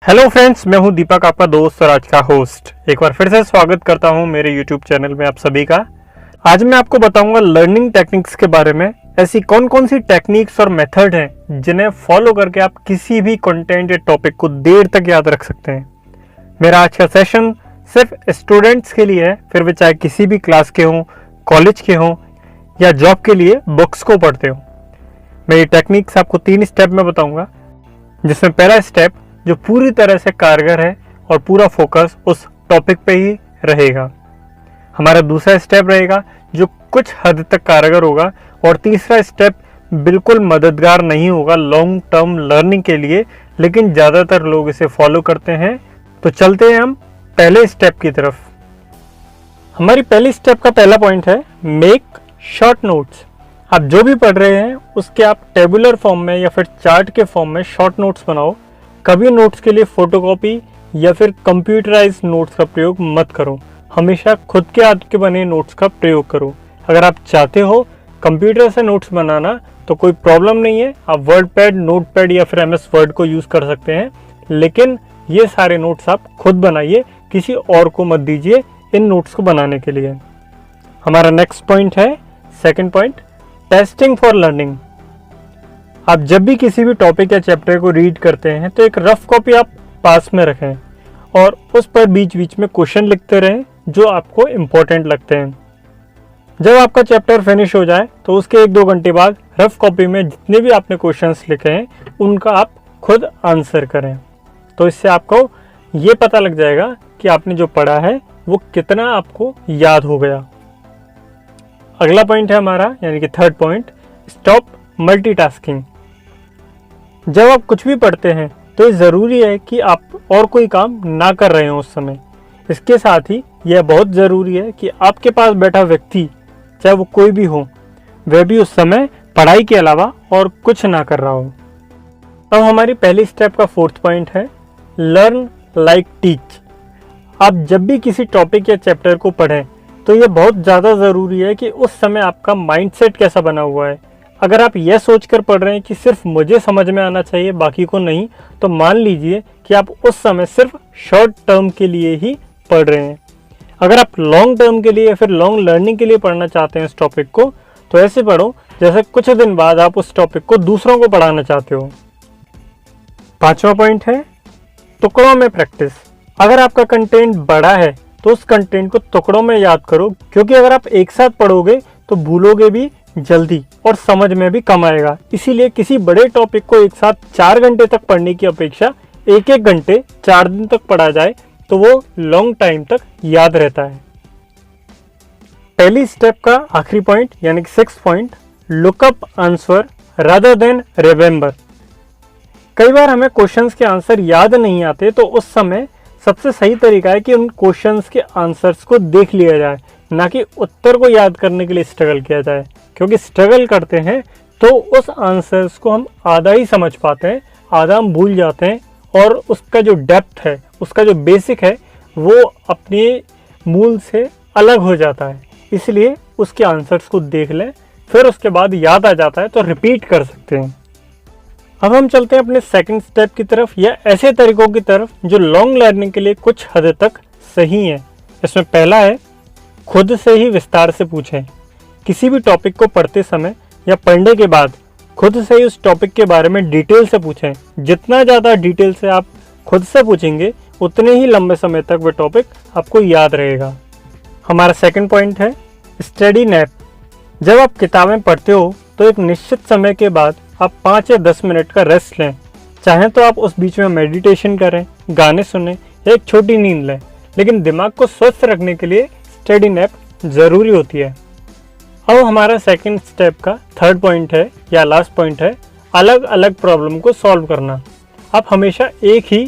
Hello friends, मैं हूं दीपक, आपका दोस्त और आज का होस्ट। एक बार फिर से स्वागत करता हूं मेरे यूट्यूब चैनल में आप सभी का। आज मैं आपको बताऊंगा लर्निंग टेक्निक्स के बारे में। ऐसी कौन कौन सी टेक्निक्स और मेथड हैं जिन्हें फॉलो करके आप किसी भी कंटेंट या टॉपिक को देर तक याद रख सकते हैं। मेरा आज का सेशन सिर्फ स्टूडेंट्स के लिए है, फिर वे चाहे किसी भी क्लास के हों, कॉलेज के हों या जॉब के लिए बुक्स को पढ़ते हों। मैं ये टेक्निक्स आपको 3 स्टेप में बताऊंगा, जिसमें पहला स्टेप जो पूरी तरह से कारगर है और पूरा फोकस उस टॉपिक पे ही रहेगा। हमारा दूसरा स्टेप रहेगा जो कुछ हद तक कारगर होगा, और तीसरा स्टेप बिल्कुल मददगार नहीं होगा लॉन्ग टर्म लर्निंग के लिए, लेकिन ज़्यादातर लोग इसे फॉलो करते हैं। तो चलते हैं हम पहले स्टेप की तरफ। हमारी पहली स्टेप का पहला पॉइंट है मेक शॉर्ट नोट्स। आप जो भी पढ़ रहे हैं उसके आप टेबुलर फॉर्म में या फिर चार्ट के फॉर्म में शॉर्ट नोट्स बनाओ। कभी नोट्स के लिए फोटोकॉपी या फिर कंप्यूटराइज नोट्स का प्रयोग मत करो, हमेशा खुद के हाथ के बने नोट्स का प्रयोग करो। अगर आप चाहते हो कंप्यूटर से नोट्स बनाना तो कोई प्रॉब्लम नहीं है, आप वर्ड पैड, नोट पैड या फिर MS वर्ड को यूज़ कर सकते हैं, लेकिन ये सारे नोट्स आप खुद बनाइए, किसी और को मत दीजिए इन नोट्स को बनाने के लिए। हमारा नेक्स्ट पॉइंट है second point, testing for learning. आप जब भी किसी भी टॉपिक या चैप्टर को रीड करते हैं तो एक रफ कॉपी आप पास में रखें और उस पर बीच बीच में क्वेश्चन लिखते रहें जो आपको इम्पोर्टेंट लगते हैं। जब आपका चैप्टर फिनिश हो जाए तो उसके 1-2 घंटे बाद रफ कॉपी में जितने भी आपने क्वेश्चंस लिखे हैं उनका आप खुद आंसर करें। तो इससे आपको ये पता लग जाएगा कि आपने जो पढ़ा है वो कितना आपको याद हो गया। अगला पॉइंट है हमारा, यानी कि थर्ड पॉइंट, स्टॉप मल्टीटास्किंग। जब आप कुछ भी पढ़ते हैं तो ये ज़रूरी है कि आप और कोई काम ना कर रहे हो उस समय। इसके साथ ही यह बहुत ज़रूरी है कि आपके पास बैठा व्यक्ति, चाहे वो कोई भी हो, वह भी उस समय पढ़ाई के अलावा और कुछ ना कर रहा हो। अब हमारी पहली स्टेप का फोर्थ पॉइंट है लर्न लाइक टीच। आप जब भी किसी टॉपिक या चैप्टर को पढ़ें तो ये बहुत ज़्यादा ज़रूरी है कि उस समय आपका माइंडसेट कैसा बना हुआ है। अगर आप यह सोचकर पढ़ रहे हैं कि सिर्फ मुझे समझ में आना चाहिए, बाकी को नहीं, तो मान लीजिए कि आप उस समय सिर्फ शॉर्ट टर्म के लिए ही पढ़ रहे हैं। अगर आप लॉन्ग टर्म के लिए या फिर लॉन्ग लर्निंग के लिए पढ़ना चाहते हैं इस टॉपिक को, तो ऐसे पढ़ो जैसे कुछ दिन बाद आप उस टॉपिक को दूसरों को पढ़ाना चाहते हो। पांचवा पॉइंट है टुकड़ों में प्रैक्टिस। अगर आपका कंटेंट बड़ा है तो उस कंटेंट को टुकड़ों में याद करो, क्योंकि अगर आप एक साथ पढ़ोगे तो भूलोगे भी जल्दी और समझ में भी कम आएगा। इसीलिए किसी बड़े टॉपिक को एक साथ 4 घंटे तक पढ़ने की अपेक्षा 1-1 घंटे 4 दिन तक पढ़ा जाए तो वो लॉन्ग टाइम तक याद रहता है। पहली स्टेप का आखिरी पॉइंट, यानी कि 6th point, lookup answer rather than remember. कई बार हमें क्वेश्चंस के आंसर याद नहीं आते, तो उस समय सबसे सही तरीका है कि उन क्वेश्चंस के आंसर्स को देख लिया जाए, ना कि उत्तर को याद करने के लिए स्ट्रगल किया जाए। क्योंकि स्ट्रगल करते हैं तो उस आंसर्स को हम आधा ही समझ पाते हैं, आधा हम भूल जाते हैं, और उसका जो डेप्थ है, उसका जो बेसिक है, वो अपने मूल से अलग हो जाता है। इसलिए उसके आंसर्स को देख लें, फिर उसके बाद याद आ जाता है तो रिपीट कर सकते हैं। अब हम चलते हैं अपने सेकंड स्टेप की तरफ, या ऐसे तरीकों की तरफ जो लॉन्ग लर्निंग के लिए कुछ हद तक सही हैं। इसमें पहला है खुद से ही विस्तार से पूछें। किसी भी टॉपिक को पढ़ते समय या पढ़ने के बाद खुद से ही उस टॉपिक के बारे में डिटेल से पूछें। जितना ज़्यादा डिटेल से आप खुद से पूछेंगे उतने ही लंबे समय तक वह टॉपिक आपको याद रहेगा। हमारा सेकंड पॉइंट है स्टडी नैप। जब आप किताबें पढ़ते हो तो एक निश्चित समय के बाद आप 5 या 10 मिनट का रेस्ट लें। चाहें तो आप उस बीच में मेडिटेशन करें, गाने सुनें या एक छोटी नींद लें, लेकिन दिमाग को स्वस्थ रखने के लिए स्टडी नैप ज़रूरी होती है। अब हमारा सेकंड स्टेप का थर्ड पॉइंट है, या लास्ट पॉइंट है, अलग अलग प्रॉब्लम को सॉल्व करना। आप हमेशा एक ही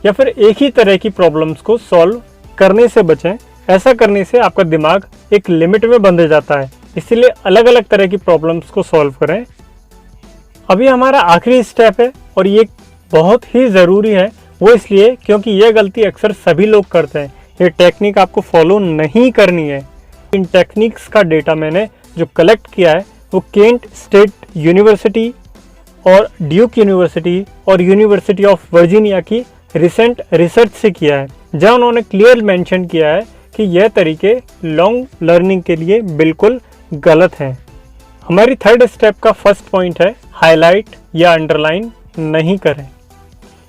या फिर एक ही तरह की प्रॉब्लम्स को सॉल्व करने से बचें। ऐसा करने से आपका दिमाग एक लिमिट में बंध जाता है, इसलिए अलग अलग तरह की प्रॉब्लम्स को सॉल्व करें। अभी हमारा आखिरी स्टेप है और ये बहुत ही ज़रूरी है, वो इसलिए क्योंकि यह गलती अक्सर सभी लोग करते हैं। ये टेक्निक आपको फॉलो नहीं करनी है। इन टेक्निक्स का डेटा मैंने जो कलेक्ट किया है वो केंट स्टेट यूनिवर्सिटी और ड्यूक यूनिवर्सिटी और यूनिवर्सिटी ऑफ वर्जीनिया की रिसेंट रिसर्च से किया है, जहां उन्होंने क्लियर मेंशन किया है कि यह तरीके लॉन्ग लर्निंग के लिए बिल्कुल गलत हैं। हमारी थर्ड स्टेप का फर्स्ट पॉइंट है हाईलाइट या अंडरलाइन नहीं करें।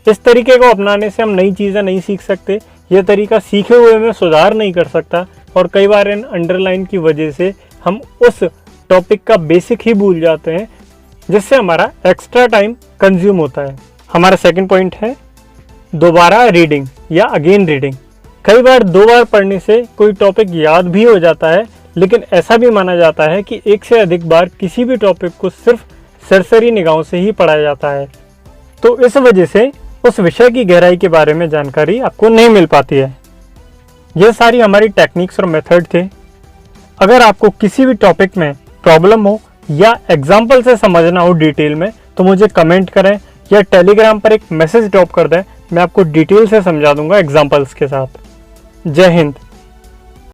इस तरीके को अपनाने से हम नई चीज़ें नहीं सीख सकते। यह तरीका सीखे हुए में सुधार नहीं कर सकता और कई बार इन अंडरलाइन की वजह से हम उस टॉपिक का बेसिक ही भूल जाते हैं, जिससे हमारा एक्स्ट्रा टाइम कंज्यूम होता है। हमारा सेकंड पॉइंट है दोबारा रीडिंग या अगेन रीडिंग। कई बार 2 बार पढ़ने से कोई टॉपिक याद भी हो जाता है, लेकिन ऐसा भी माना जाता है कि 1 से अधिक बार किसी भी टॉपिक को सिर्फ सरसरी निगाहों से ही पढ़ा जाता है। तो इस वजह से उस विषय की गहराई के बारे में जानकारी आपको नहीं मिल पाती है। यह सारी हमारी टेक्निक्स और मेथड थे। अगर आपको किसी भी टॉपिक में प्रॉब्लम हो या एग्जाम्पल से समझना हो डिटेल में, तो मुझे कमेंट करें या टेलीग्राम पर एक मैसेज ड्रॉप कर दें। मैं आपको डिटेल से समझा दूंगा एग्जाम्पल्स के साथ। जय हिंद।